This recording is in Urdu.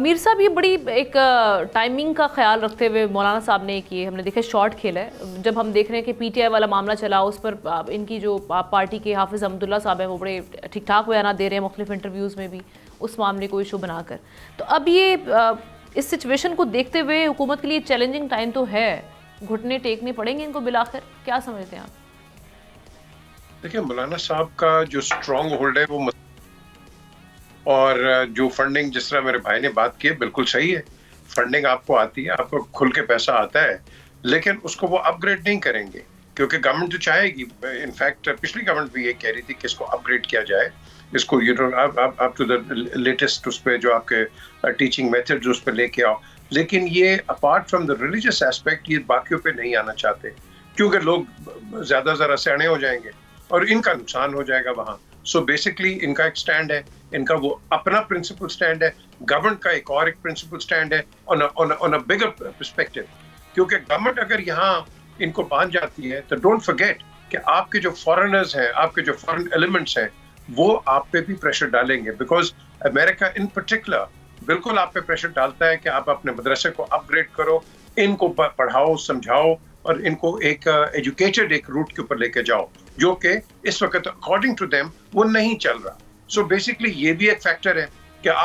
میر صاحب یہ بڑی ایک ٹائمنگ کا خیال رکھتے ہوئے مولانا صاحب نے ہم نے دیکھا شارٹ کھیلا ہے. جب ہم دیکھ رہے ہیں کہ پی ٹی آئی والا معاملہ چلا اس پر ان کی جو پارٹی کے حافظ احمداللہ صاحب ہیں وہ بڑے ٹھیک ٹھاک بیانات دے رہے ہیں مختلف انٹرویوز میں بھی اس معاملے کو ایشو بنا کر. تو اب یہ اس سچویشن کو دیکھتے ہوئے حکومت کے لیے چیلنجنگ ٹائم تو ہے, گھٹنے ٹیکنے پڑیں گے ان کو بالآخر, کیا سمجھتے ہیں آپ؟ دیکھیں مولانا صاحب کا جو اسٹرانگ ہولڈ ہے وہ اور جو فنڈنگ جس طرح میرے بھائی نے بات کی بالکل صحیح ہے. فنڈنگ آپ کو آتی ہے, آپ کو کھل کے پیسہ آتا ہے, لیکن اس کو وہ اپ گریڈ نہیں کریں گے کیونکہ گورنمنٹ تو چاہے گی. انفیکٹ پچھلی گورنمنٹ بھی یہ کہہ رہی تھی کہ اس کو اپ گریڈ کیا جائے, اس کو اپ ٹو دا لیٹسٹ اس پہ جو آپ کے ٹیچنگ میتھڈ جو اس پہ لے کے آؤ. لیکن یہ apart from the religious aspect یہ باقیوں پہ نہیں آنا چاہتے کیونکہ لوگ زیادہ ذرا سیانے ہو جائیں گے اور ان کا نقصان ہو جائے گا وہاں. سو بیسکلی ان کا ایک سٹینڈ ہے, ان کا وہ اپنا پرنسپل سٹینڈ ہے, گورنمنٹ کا ایک اور ایک پرنسپل سٹینڈ ہے on a bigger perspective. کیونکہ گورنمنٹ اگر یہاں ان کو باندھ جاتی ہے تو ڈونٹ فرگیٹ کہ آپ کے جو فارنرز ہیں, آپ کے جو فارن ایلیمنٹس ہیں وہ آپ پہ بھی پریشر ڈالیں گے, بیکاز امریکہ ان پرٹیکولر بالکل آپ پہ پریشر ڈالتا ہے کہ آپ اپنے مدرسے کو اپ گریڈ کرو, ان کو پڑھاؤ سمجھاؤ اور ان کو ایک ایجوکیٹڈ ایک روٹ کے اوپر لے کے جاؤ, جو کہ اس وقت اکارڈنگ ٹو دیم وہ نہیں چل رہا. سو بیسکلی یہ بھی ایک فیکٹر ہے کہ آپ